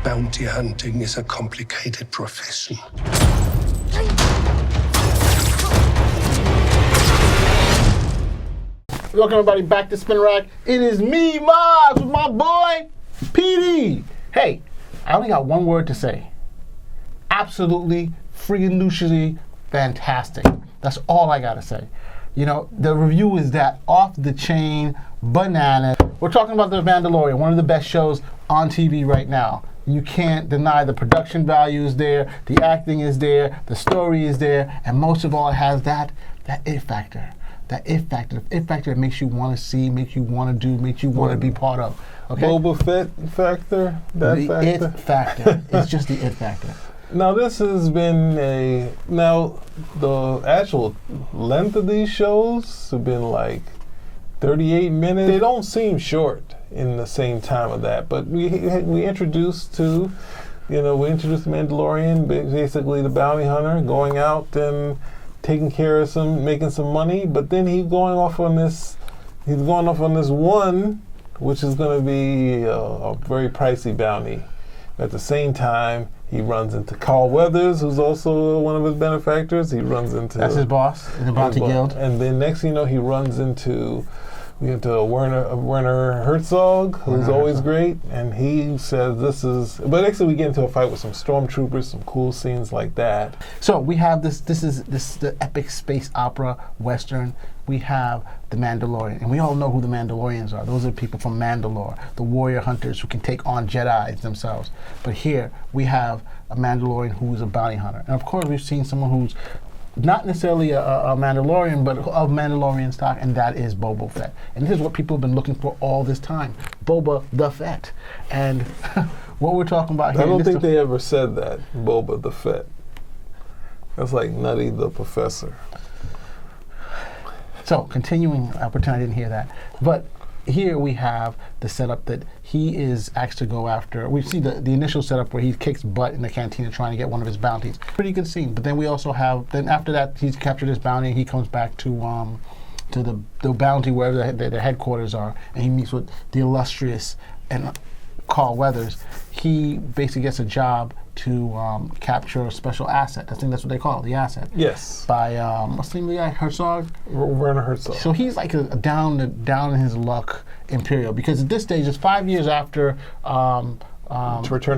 Bounty hunting is a complicated profession. Welcome everybody back to Spin Rack. It is me, Mobs, with my boy, PD. Hey, I only got one word to say. Absolutely, freaking fantastic. That's all I gotta say. You know, the review is that off the chain, bananas. We're talking about The Mandalorian, one of the best shows on TV right now. You can't deny the production value is there, the acting is there, the story is there, and most of all, it has that it factor. That it factor that makes you want to see, makes you want to do, makes you want to be part of. Okay? Boba Fett factor? That the factor? it factor. It's just the it factor. Now this has been the actual length of these shows have been like 38 minutes. They don't seem short in the same time of that, but we introduced the Mandalorian, basically the bounty hunter going out and taking care of making some money, but then he's going off on this one, which is going to be a very pricey bounty. At the same time, he runs into Carl Weathers, who's also one of his benefactors. He runs into... That's his boss in the Bounty Guild. And then next thing you know, he runs into Werner Herzog, who's always great, and he says this is... But actually we get into a fight with some stormtroopers, some cool scenes like that. So we have this is the epic space opera western. We have the Mandalorian, and we all know who the Mandalorians are. Those are people from Mandalore, the warrior hunters who can take on Jedi themselves. But here we have a Mandalorian who's a bounty hunter. And of course we've seen someone who's not necessarily a Mandalorian, but of Mandalorian stock, and that is Boba Fett. And this is what people have been looking for all this time, Boba the Fett. And what we're talking about here... I don't think they ever said that, Boba the Fett. That's like Nutty the Professor. So, continuing, I pretend I didn't hear that. But here we have the setup that he is asked to go after. We see the initial setup where he kicks butt in the cantina trying to get one of his bounties. Pretty good scene. But then we also have, then after that, he's captured his bounty, he comes back to the bounty wherever the headquarters are, and he meets with the illustrious and Carl Weathers. He basically gets a job to capture a special asset. I think that's what they call it, the asset. Yes. By what's the name of the guy? Herzog? Werner Herzog. So he's like a down in his luck Imperial, because at this stage it's 5 years after Return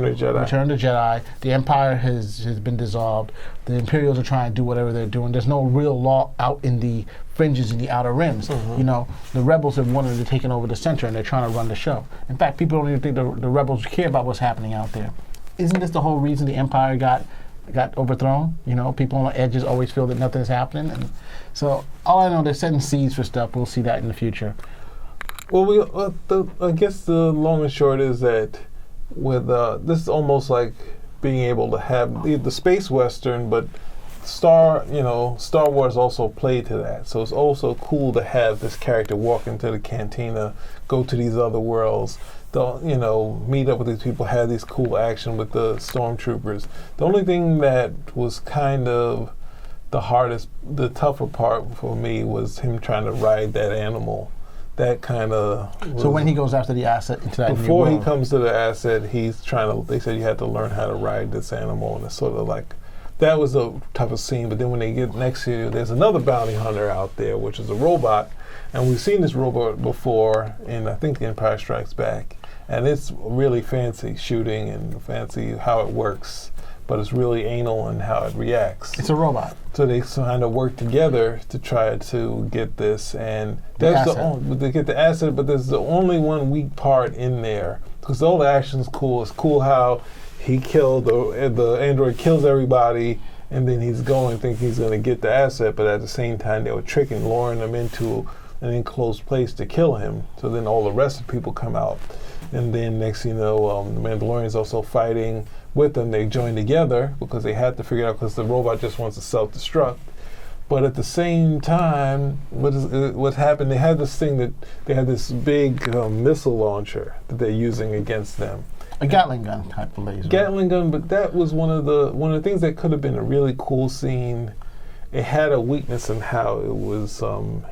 of the Jedi. Return of the Jedi. The Empire has been dissolved. The Imperials are trying to do whatever they're doing. There's no real law out in the fringes, in the outer rims. Mm-hmm. You know, the rebels have wanted to take over the center, and they're trying to run the show. In fact, people don't even think the rebels care about what's happening out there. Isn't this the whole reason the Empire got overthrown? You know, people on the edges always feel that nothing's happening. And so all I know, they're setting seeds for stuff. We'll see that in the future. Well, I guess the long and short is that with this is almost like being able to have the space western, but Star Wars also played to that. So it's also cool to have this character walk into the cantina, go to these other worlds, meet up with these people, have these cool action with the stormtroopers. The only thing that was kind of the tougher part for me was him trying to ride that animal. That kind of... So when he goes after the asset into that before new he world, comes to the asset, he's trying to... They said you had to learn how to ride this animal, and it's sort of like... That was a toughest scene, but then when they get next to you, there's another bounty hunter out there, which is a robot, and we've seen this robot before in, I think, The Empire Strikes Back, and it's really fancy shooting and fancy how it works, but it's really anal in how it reacts. it's a robot. So they kind of work together to try to get this, and that's they get the asset, but there's the only one weak part in there, because all the action's cool. It's cool how he killed the android, kills everybody, and then he's going thinking he's going to get the asset, but at the same time they were luring him into an enclosed place to kill him. So then all the rest of the people come out, and then next thing you know, the Mandalorian's also fighting with them. They join together because they had to figure it out, because the robot just wants to self-destruct. But at the same time, what happened? They had this thing that they had this big missile launcher that they're using against them. A Gatling gun type of laser. Gatling gun, but that was one of the things that could have been a really cool scene. It had a weakness in how it was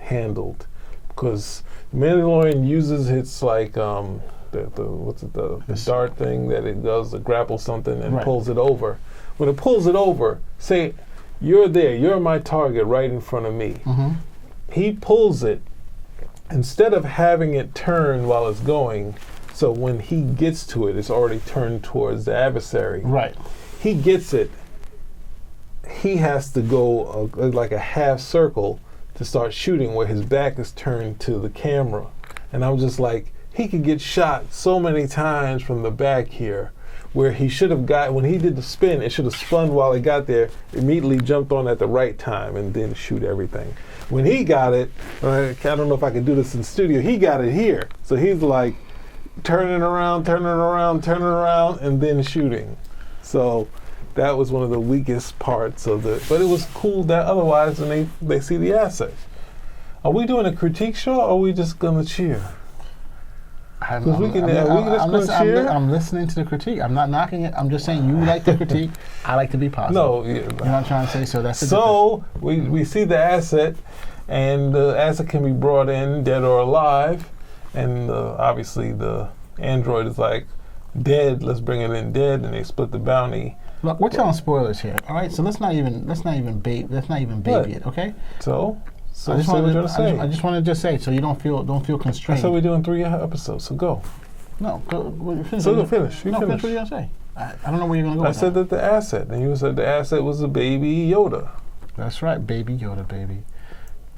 handled, because Mandalorian uses its the the dart thing that it does to grapple something and Right. pulls it over. When it pulls it over, say you're there, you're my target right in front of me. Mm-hmm. He pulls it instead of having it turn while it's going. So when he gets to it, it's already turned towards the adversary. Right. He gets it. He has to go like a half circle to start shooting where his back is turned to the camera. And I'm just like, he could get shot so many times from the back here where he should have got, when he did the spin, it should have spun while it got there, immediately jumped on at the right time and then shoot everything. When he got it, I don't know if I can do this in studio, he got it here. So he's like turning around, and then shooting. So that was one of the weakest parts of it. But it was cool that otherwise when they see the asset. Are we doing a critique show or are we just going to cheer? I'm listening to the critique. I'm not knocking it. I'm just saying you like the critique. I like to be positive. No, you know what I'm trying to say. So that's the so we see the asset, and the asset can be brought in dead or alive, and obviously the android is like dead. Let's bring it in dead, and they split the bounty. Look, we're telling spoilers here. All right, so let's not even baby it. Okay. So I just wanted to say so you don't feel constrained. So we're doing 3 episodes. So go. No, go finish. So finish. Finish what you're gonna say. I don't know where you're gonna go. I said that the asset, and you said the asset was a baby Yoda. That's right, baby Yoda,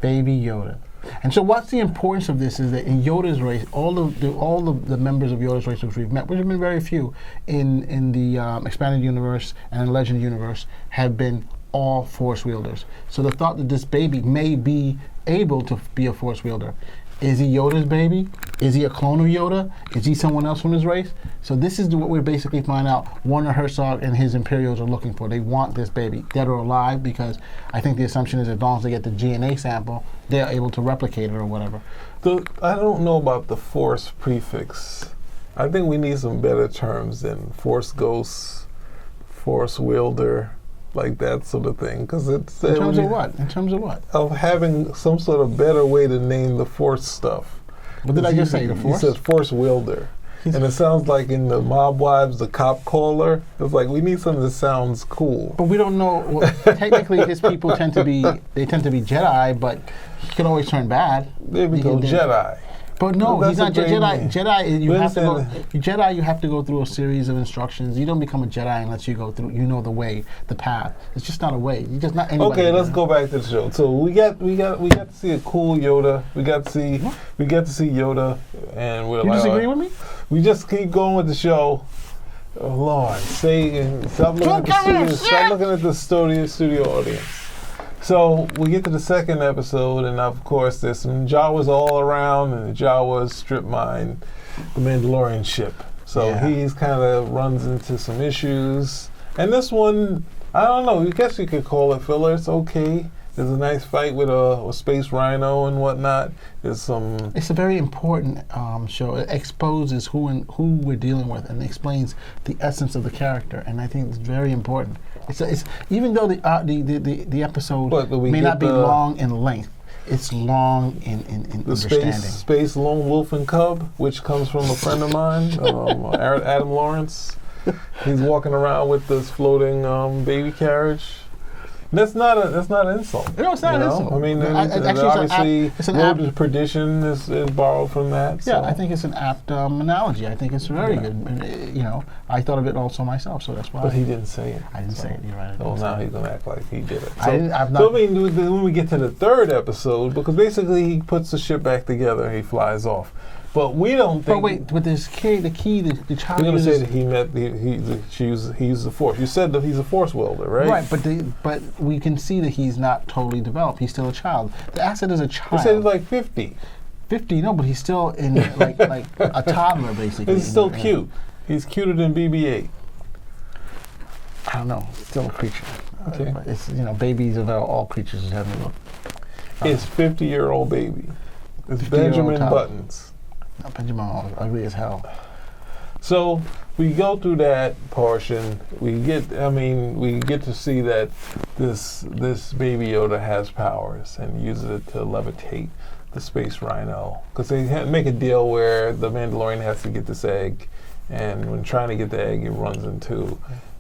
baby Yoda. And so, what's the importance of this is that in Yoda's race, all the members of Yoda's race which we've met, which have been very few in the expanded universe and in Legend universe, have been all Force wielders. So the thought that this baby may be able to be a Force wielder. Is he Yoda's baby? Is he a clone of Yoda? Is he someone else from his race? So this is what we're basically finding out Werner Herzog and his Imperials are looking for. They want this baby, dead or alive, because I think the assumption is as long as they get the DNA sample, they're able to replicate it or whatever. I don't know about the Force prefix. I think we need some better terms than Force Ghost, Force Wielder, like that sort of thing. Because it's in terms of what? Of having some sort of better way to name the Force stuff. What did I just say? The Force? He says Force Wielder. And it sounds like in the Mob Wives, the cop caller. It's like we need something that sounds cool. But we don't know. Well, technically, his people tend to be Jedi, but he can always turn bad. There we go, Jedi. But no, he's not Jedi. Name. Jedi, you have to go through a series of instructions. You don't become a Jedi unless you go through, the way, the path. It's just not a way. You just not anybody. Okay, let's go back to the show. So we got to see a cool Yoda. We got to see Yoda, and we're you like, disagree with me? We just keep going with the show. Oh Lord, stop looking at the studio audience. So we get to the second episode, and of course there's some Jawas all around, and the Jawas strip mine the Mandalorian ship. So he's kind of runs into some issues. And this one, I don't know, I guess you could call it filler. It's okay. There's a nice fight with a space rhino and whatnot. It's a very important show. It exposes who we're dealing with and explains the essence of the character, and I think it's very important. It's even though the episode may not be long in length, it's long in the understanding. Space lone wolf and cub, which comes from a friend of mine, Adam Lawrence. He's walking around with this floating baby carriage. That's not an insult. No, it's not an insult. I mean, obviously, Road to Perdition is borrowed from that. Yeah, so. I think it's an apt analogy. I think it's very good. And, I thought of it also myself, so that's why. But he didn't say it. I didn't say it. You're right. So now he's gonna act like he did it. So, when we get to the third episode, because basically he puts the ship back together, he flies off. But we don't think. But wait, but the child. You're gonna say that he used the Force. You said that he's a Force wielder, right? Right, but we can see that he's not totally developed. He's still a child. The asset is a child. You said he's like 50. 50, no, but he's still in like a toddler basically. He's still cute. He's cuter than BB-8. I don't know. Still a creature. Okay. It's babies of all creatures have a look. It's 50-year-old baby. It's Benjamin Buttons. No, Benjamin ugly as hell. So we go through that portion. We get to see that this baby Yoda has powers and uses it to levitate. the space rhino, because they make a deal where the Mandalorian has to get this egg, and when trying to get the egg, it runs into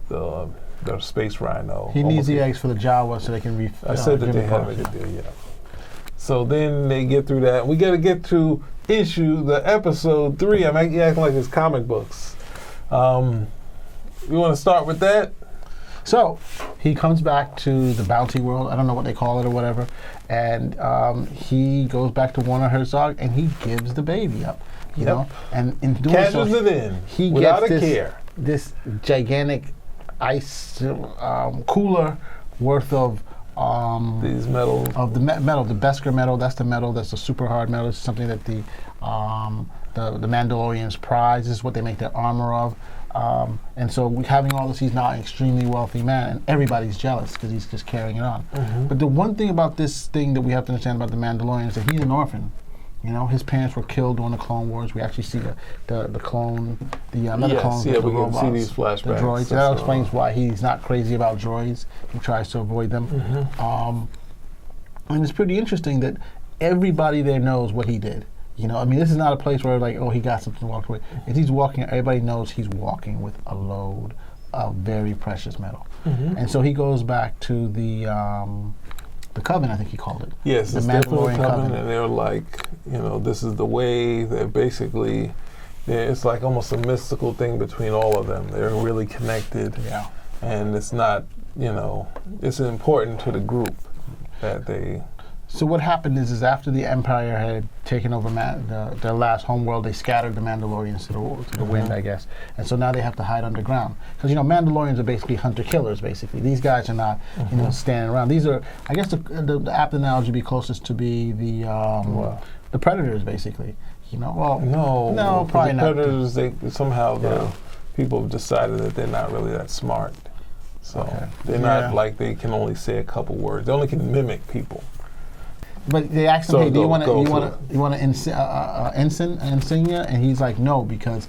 the space rhino. He needs the eggs for the Jawa so they can I said that they had to make a deal, yeah. So then they get through that. We got to get to episode 3. I'm acting like it's comic books. You want to start with that? So he comes back to the bounty world. I don't know what they call it or whatever. And he goes back to Werner Herzog and he gives the baby up. You know? And in doing Cashes it in he without gets a care. This gigantic ice cooler worth of these metals. Of the metal, the Beskar metal. That's the metal. That's the super hard metal. It's something that the Mandalorians prize. This is what they make their armor of. And so having all this, he's now an extremely wealthy man, and everybody's jealous because he's just carrying it on. But the one thing about this thing that we have to understand about the Mandalorian is that he's an orphan. You know, his parents were killed during the Clone Wars. We actually see the clone, not the clones, but the robots, can see these flashbacks. the droids. That explains why he's not crazy about droids. He tries to avoid them. And it's pretty interesting that everybody there knows what he did. You know, I mean, this is not a place where like, oh, he got something to walk away. If he's walking, everybody knows he's walking with a load of very precious metal. And so he goes back to the Coven, I think he called it. Yes, the Mandalorian Coven, and they're like, you know, this is the way. They're basically, it's like almost a mystical thing between all of them. They're really connected. Yeah. And it's not, you know, it's important to the group that they. So what happened is after the Empire had taken over their last homeworld, they scattered the Mandalorians to the wind, I guess. And so now they have to hide underground. Because, you know, Mandalorians are basically hunter-killers, basically. These guys are not, you know, standing around. These are, I guess the apt analogy would be closest to be the Predators, basically. You know, well, no, probably the not. Predators, the people have decided that they're not really that smart. So they're not like they can only say a couple words. They only can mimic people. But they asked him, hey, do you want an insignia? And he's like, no, because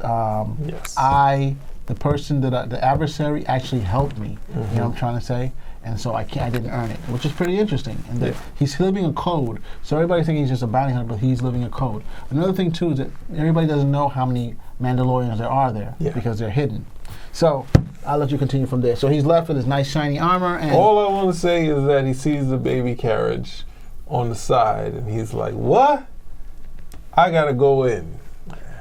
the person the adversary actually helped me. You know what I'm trying to say? And so I didn't earn it, which is pretty interesting. And he's living a code. So everybody thinks he's just a bounty hunter, but he's living a code. Another thing too is that everybody doesn't know how many Mandalorians there are there because they're hidden. So I'll let you continue from there. So he's left with his nice shiny armor. And all I want to say is that he sees the baby carriage on the side, and he's like, what? I gotta go in.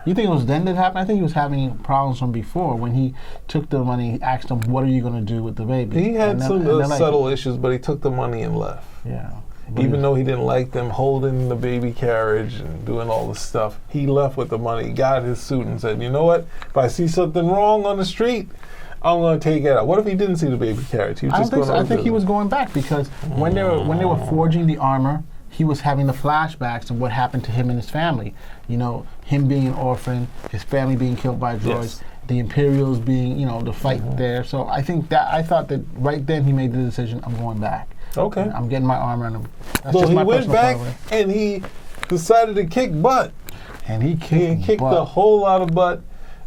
You think it was then that happened? I think he was having problems from before when he took the money, he asked him, what are you gonna do with the baby? He had some subtle issues, but he took the money and left. Yeah. Even though he didn't like them holding the baby carriage and doing all this stuff, he left with the money, got his suit and said, you know what? If I see something wrong on the street, I'm going to take it out. What if he didn't see the baby carriage? He was just going to I think he was going back because when they were forging the armor, he was having the flashbacks of what happened to him and his family. You know, him being an orphan, his family being killed by droids, the Imperials being, you know, the fight there. So I thought that right then he made the decision, I'm going back. Okay. I'm getting my armor. And so he went back and he decided to kick butt. And he kicked a whole lot of butt.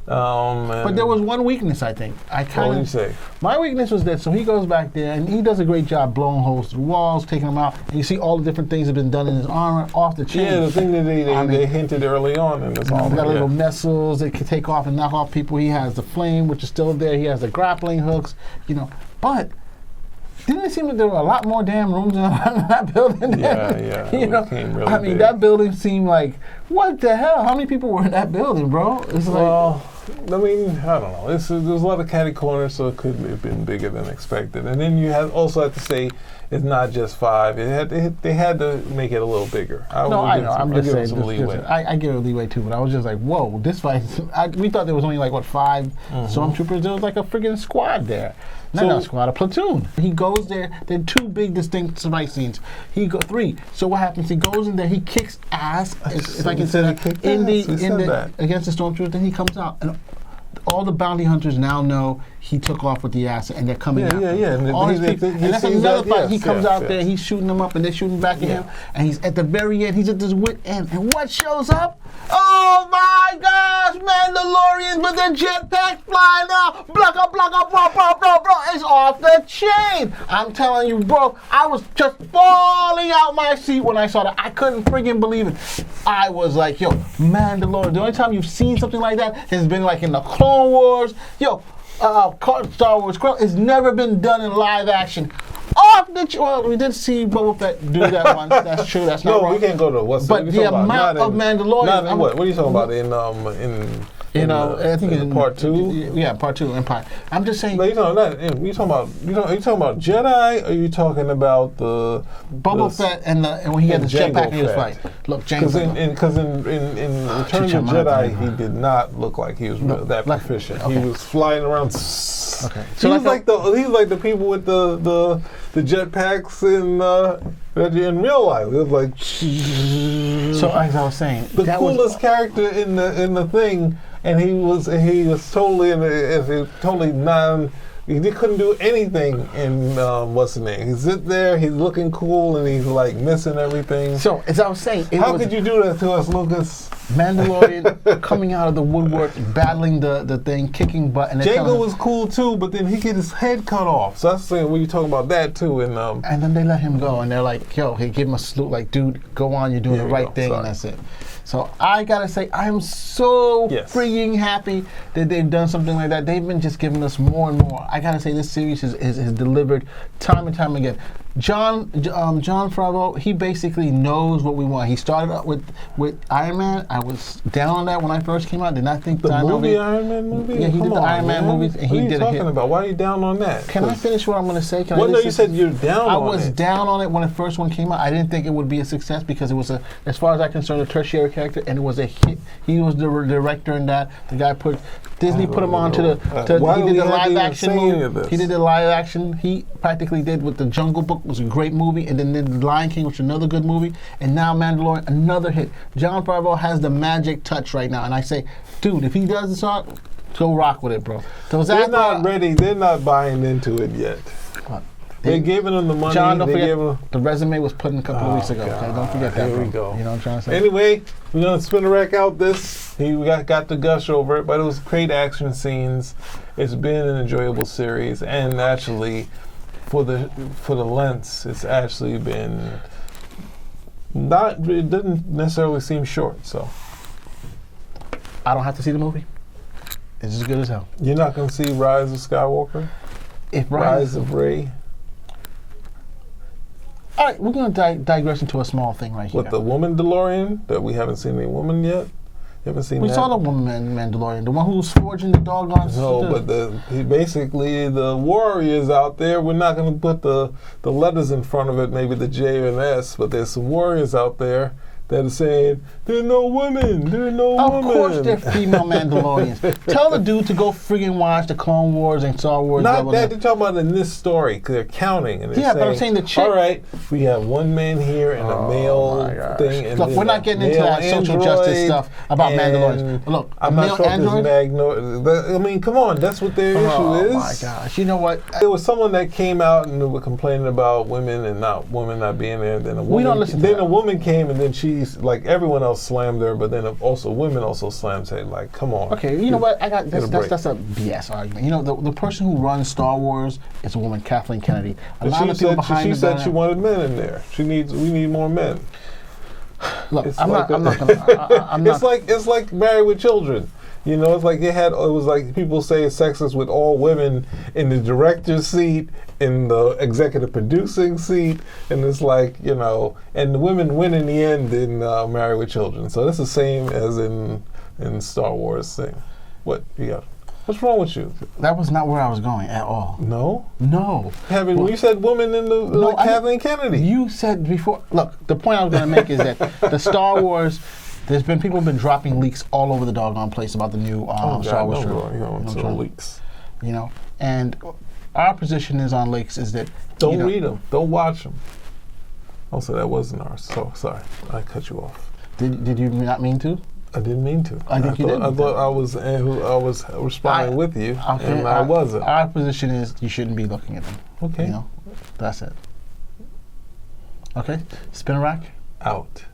But there was one weakness, I think. What did you say? My weakness was that, so he goes back there, and he does a great job blowing holes through walls, taking them out, and you see all the different things that have been done in his armor, off the chain. Yeah, the thing that they hinted early on in this armor. He's got little missiles that can take off and knock off people. He has the flame, which is still there. He has the grappling hooks, you know. But didn't it seem that there were a lot more damn rooms in that building? Yeah. You know, really I mean, big. that building seemed like, what the hell? How many people were in that building, bro? It's I mean, I don't know. There's a lot of catty corners, so it could have been bigger than expected. And then you also have to say it's not just 5. They had to make it a little bigger. I know. I'm just saying. Some leeway. I give it leeway too, but I was just like, whoa, this fight. We thought there was only 5 stormtroopers. There was like a friggin' squad there. Not a squad, a platoon. He goes there. There are 2 big distinct fight scenes. 3. So what happens? He goes in there. He kicks ass. If I can say that against the stormtroopers. Then he comes out, and all the bounty hunters now know he took off with the ass, and they're coming out. Yeah. And that's another fight. He comes out there. He's shooting them up, and they're shooting back at him. And he's at the very end. He's at this wit end. And what shows up? Oh my gosh, Mandalorians with their jetpacks flying out. Blah, blah, blah, blah, blah, blah, blah. is off the chain. I'm telling you, bro, I was just falling out my seat when I saw that. I couldn't friggin' believe it. I was like, yo, Mandalorian. The only time you've seen something like that has been like in the Clone Wars. Yo, Star Wars. It's never been done in live action. Well, we did see Boba Fett do that once. That's true. That's not wrong. We can't go to what's. But the amount of Mandalorian. What are you talking about I think in part 2. Yeah, part 2 Empire. I'm just saying. No, you talking about are you talking about Jedi? Or are you talking about the Boba Fett and when he had the jetpack and he was fighting? Look, because in Return of the Jedi, he did not look like he was that proficient. Okay. He was flying around. Okay. So he was like the people with the jetpacks in real life. It was like. So as I was saying, the coolest character in the thing, and he was totally non. He couldn't do anything in what's the name? He's sit there, he's looking cool, and he's like missing everything. So as I was saying, how could you do that to us, Lucas? Mandalorian coming out of the woodwork, battling the thing, kicking butt. And Jango was cool too, but then he get his head cut off. So that's saying we were talking about that too. And then they let him go, and they're like, yo, he gave him a salute, like, dude, go on, you're doing the right thing, and that's it. So I gotta say, I'm so freaking happy that they've done something like that. They've been just giving us more and more. I gotta say, this series is delivered time and time again. John Favreau, he basically knows what we want. He started out with Iron Man. I was down on that when I first came out. Did not think the Iron Man movie. Yeah, he did the Iron Man movies, and he did a hit. What are you talking about? Why are you down on that? Can I finish what I'm going to say? You said you're down on it. I was down on it when the first one came out. I didn't think it would be a success because it was, as far as I'm concerned, a tertiary character, and it was a hit. He was the director in that. The guy Disney put him on he did the live action movie. He did the live action. He practically did with The Jungle Book. It was a great movie, and then The Lion King, which was another good movie, and now Mandalorian, another hit. John Favreau has the magic touch right now, and I say, dude, if he does this art, go rock with it, bro. They're not ready. They're not buying into it yet. They're giving them the money. John, don't forget, the resume was put in a couple of weeks ago. Okay? Don't forget that. Here we go. You know what I'm trying to say? Anyway, we're going to spin a rack out this. We got to gush over it, but it was great action scenes. It's been an enjoyable series, and actually, for the lengths, it's actually been not. It didn't necessarily seem short. So I don't have to see the movie. It's as good as hell. You're not going to see Rise of Skywalker? Rise of Rey? All right, we're going to digress into a small thing right here. With the woman DeLorean that we haven't seen any woman yet? You haven't seen that? We saw the woman Mandalorian, the one who was forging the doggone. No, but basically the warriors out there, we're not going to put the letters in front of it, maybe the J and S, but there's some warriors out there that are saying, there's no women, there's no women. Of course they're female Mandalorians. Tell the dude to go friggin' watch the Clone Wars and Star Wars. Not that, they're talking about in this story, because they're counting. And they're saying, but I'm saying the chick. All right, we have one man here and a male thing. And look, we're not getting into that social justice stuff about Mandalorians. Look, I'm not sure if I mean, come on, that's what their issue is. Oh my gosh, you know what? There was someone that came out and was complaining about women not being there. Then a woman, we don't listen to that. A woman came and then she's like everyone else slammed her, but then also women also slammed her. Like, come on. Okay, you know what? That's a BS argument. You know, the person who runs Star Wars is a woman, Kathleen Kennedy. A lot of people behind she said she wanted men in there. We need more men. Look, I'm not gonna. It's like Married with Children. You know, it's like it was like people say it's sexist with all women in the director's seat, in the executive producing seat, and it's like, you know, and the women win in the end in Married with Children. So that's the same as in Star Wars thing. What you got? What's wrong with you? That was not where I was going at all. No? No. You said woman in the Kathleen Kennedy. You said before. Look, the point I was going to make is that the Star Wars. People have been dropping leaks all over the doggone place about the new Star Wars show. Leaks. You know, and our position is on leaks is that don't read them, don't watch them. Also, that wasn't ours. So sorry, I cut you off. Did you not mean to? I didn't mean to. I think you did. I thought I was responding with you, and I wasn't. Our position is you shouldn't be looking at them. Okay. You know, that's it. Okay, spin a rack. Out.